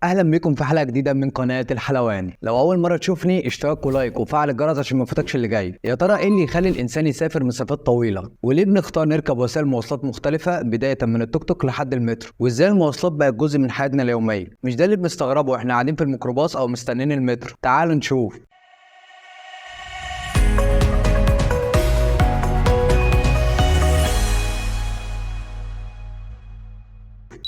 اهلا بكم في حلقه جديده من قناه الحلواني. لو اول مره تشوفني اشتراك ولايك وفعل الجرس عشان ما يفوتكش اللي جاي. يا ترى ايه اللي يخلي الانسان يسافر مسافات طويله؟ وليه بنختار نركب وسائل مواصلات مختلفه بدايه من التوك توك لحد المترو؟ وازاي المواصلات بقت جزء من حياتنا اليوميه؟ مش ده اللي بنستغربه واحنا قاعدين في الميكروباص او مستنيين المترو؟ تعالوا نشوف.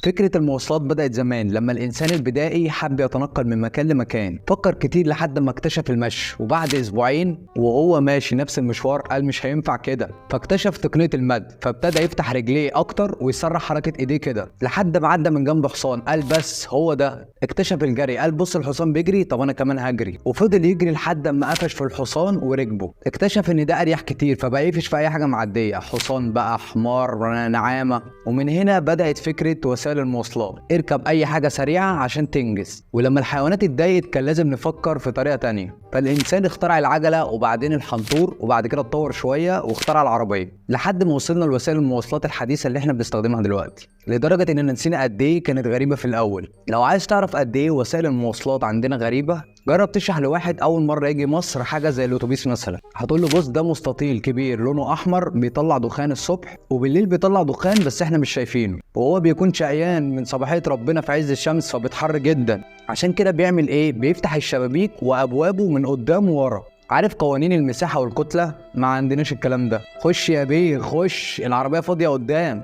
فكرة المواصلات بدأت زمان لما الإنسان البدائي حب يتنقل من مكان لمكان، فكر كتير لحد ما اكتشف المشي، وبعد أسبوعين وهو ماشي نفس المشوار قال مش هينفع كده، فاكتشف تقنية المد، فابتدى يفتح رجليه أكتر ويسرح حركة إيديه كده لحد ما عدى من جنب حصان قال بس هو ده. اكتشف الجري قال بص الحصان بيجري طب أنا كمان هجري، وفضل يجري لحد ما قفش في الحصان وركبه. اكتشف إن ده أريح كتير فبقى يقفش في أي حاجة معدية، حصان بقى، حمار، نعامة. ومن هنا بدأت فكرة وسائل المواصلات، اركب اي حاجه سريعه عشان تنجز. ولما الحيوانات اتضايقت كان لازم نفكر في طريقه تانية، فالانسان اخترع العجله وبعدين الحنطور وبعد كده اتطور شويه واخترع العربيه لحد ما وصلنا لوسائل المواصلات الحديثه اللي احنا بنستخدمها دلوقتي، لدرجه اننا نسينا قد ايه كانت غريبه في الاول. لو عايز تعرف قد ايه وسائل المواصلات عندنا غريبه، جرب تشرح لواحد اول مره يجي مصر حاجه زي الاتوبيس مثلا. هتقول له بص ده مستطيل كبير لونه احمر بيطلع دخان الصبح وبالليل بيطلع دخان بس احنا مش شايفينه، وهو بيكون شقيان من صباحيه ربنا في عز الشمس فبيتحر جدا. عشان كده بيعمل ايه؟ بيفتح الشبابيك وابوابه من قدام وورا. عارف قوانين المساحه والكتله؟ ما عندناش الكلام ده. خش يا بيه خش، العربيه فاضيه قدام.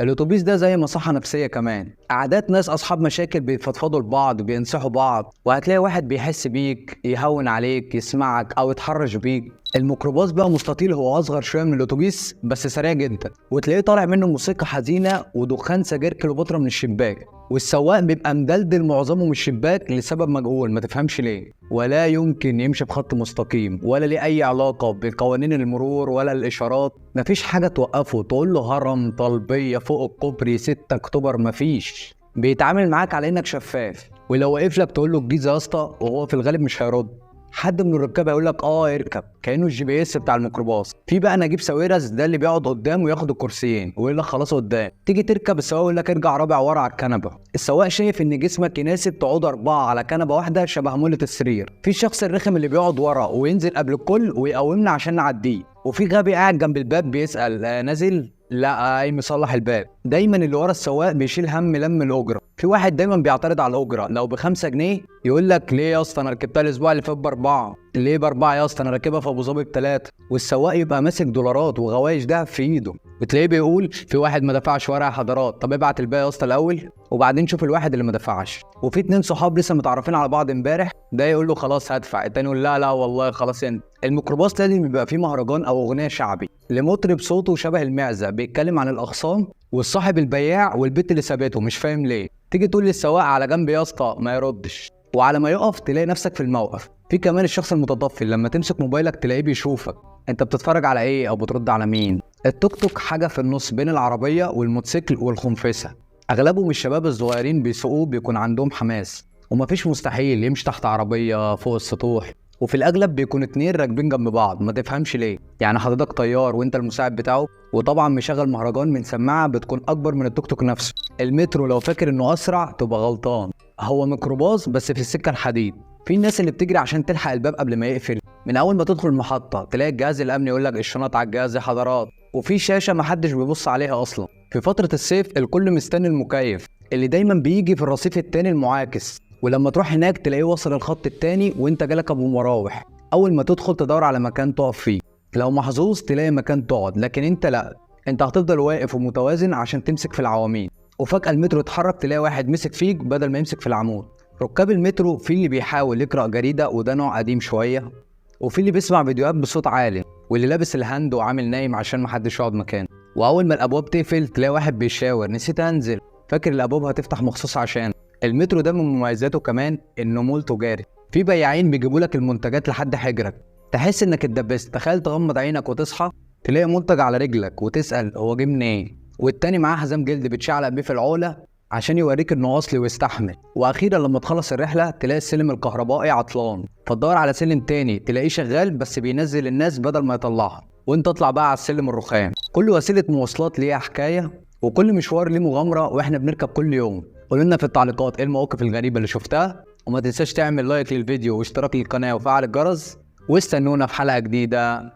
الاتوبيس ده زي مصحة نفسية كمان، قعدات ناس اصحاب مشاكل بيفضفضوا لبعض بينصحوا بعض، وهتلاقي واحد بيحس بيك يهون عليك يسمعك او يتحرش بيك. الميكروباص بقى مستطيل، هو اصغر شويه من الاتوبيس بس سريع جدا، وتلاقيه طالع منه موسيقى حزينه ودخان سجاير كليوباترا من الشباك، والسواق بيبقى مدلدل معظمه من الشباك لسبب مجهول ما تفهمش ليه، ولا يمكن يمشي بخط مستقيم ولا ليه اي علاقه بقوانين المرور ولا الاشارات. مفيش حاجه توقفه تقول له هرم، طلبيه، فوق الكوبري، 6 اكتوبر، مفيش. بيتعامل معاك على انك شفاف، ولو وقف لك تقول له الجيزه يا اسطى وهو في الغالب مش هيرد. حد من الركاب هيقول لك اركب كانه الجي بي اس بتاع الميكروباص. في بقى نجيب ساويرس ده اللي بيقعد قدام وياخد الكرسيين ويقول لك خلاص قدام، تيجي تركب السواق يقول لك ارجع رابع ورا على الكنبه. السواق شايف ان جسمك يناسب تقعد 4 على كنبه واحده شبه مولة السرير. في الشخص الرخم اللي بيقعد ورا وينزل قبل الكل ويقومنا عشان نعديه، وفي غبي قاعد جنب الباب بيسال نازل؟ لا قايم يصلح الباب. دايما اللي ورا السواق بيشيل هم لم الاجره. في واحد دايما بيعترض على الاجره، لو ب5 جنيه يقول لك ليه يا اسطى انا ركبتها الاسبوع اللي فات ب4، ليه ب4 يا اسطى انا راكبها في ابو ظبي ب3. والسواق يبقى ماسك دولارات وغوايش دهب في ايده، وتلاقيه بيقول في واحد ما دفعش ورقه حضرات، طب ابعت الباقي يا اسطى الاول وبعدين شوف الواحد اللي ما دفعش. وفي 2 صحاب لسه متعرفين على بعض امبارح، ده يقول له خلاص هدفع، التاني يقول لا لا والله خلاص انت. الميكروباص لازم يبقى فيه مهرجان او اغنيه شعبي لمطرب صوته شبه المعزه بيتكلم عن الاخصام، والصاحب البياع والبت اللي سابته مش فاهم ليه. تيجي تقول للسواق على جنب يا اسطى ما يردش، وعلى ما يقف تلاقي نفسك في الموقف. في كمان الشخص المتطفل، لما تمسك موبايلك تلاقيه بيشوفك انت بتتفرج على ايه او بترد على مين. التوك توك حاجه في النص بين العربيه والموتوسيكل والخنفسه. اغلبهم الشباب الصغيرين بيسوقوه بيكون عندهم حماس، ومفيش مستحيل يمشي تحت عربيه فوق السطوح، وفي الاغلب بيكون 2 راكبين جنب بعض ما تفهمش ليه. يعني حضرتك طيار وانت المساعد بتاعه، وطبعا مشغل مهرجان من سماعه بتكون اكبر من التوك توك نفسه. المترو لو فاكر انه اسرع تبقى غلطان، هو ميكروباص بس في السكه الحديد. في الناس اللي بتجري عشان تلحق الباب قبل ما يقفل، من اول ما تدخل المحطه تلاقي الجهاز الامني يقول لك الشنط على الجهاز يا حضرات، وفي شاشه محدش بيبص عليها اصلا. في فتره الصيف الكل مستني المكيف اللي دايما بيجي في الرصيف التاني المعاكس، ولما تروح هناك تلاقيه وصل الخط التاني وانت جالك ابو مراوح. اول ما تدخل تدور على مكان تقف فيه، لو محظوظ تلاقي مكان تقعد، لكن انت لا، انت هتفضل واقف ومتوازن عشان تمسك في العواميد، وفجأة المترو اتحرك تلاقي واحد مسك فيك بدل ما يمسك في العمود. ركاب المترو في اللي بيحاول يقرأ جريدة وده نوع قديم شوية، وفي اللي بيسمع فيديوهات بصوت عالي، واللي لابس الهاند وعامل نايم عشان محدش يقعد مكانه. واول ما الابواب تقفل تلاقي واحد بيشاور نسيت انزل، فاكر الابواب هتفتح مخصوص عشان. المترو ده من مميزاته كمان انه مول تجاري، في بياعين بيجيبوا لك المنتجات لحد حجرك، تحس انك اتدبست. تخيل تغمض عينك وتصحى تلاقي منتج على رجلك وتسأل هو جه منين، والتاني معاه حزام جلد بتشعلق بيه في العقله عشان يوريك انه اصلي ويستحمل. واخيرا لما تخلص الرحله تلاقي السلم الكهربائي عطلان، فتدور على سلم تاني تلاقيه شغال بس بينزل الناس بدل ما يطلعها، وانت تطلع بقى على السلم الرخام. كل وسيله مواصلات ليها حكايه، وكل مشوار ليه مغامره، واحنا بنركب كل يوم. قولوا لنا في التعليقات ايه المواقف الغريبه اللي شفتها، وما تنساش تعمل لايك للفيديو واشتراك للقناه وفعل الجرس، واستنونا في حلقه جديده.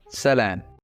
سلام.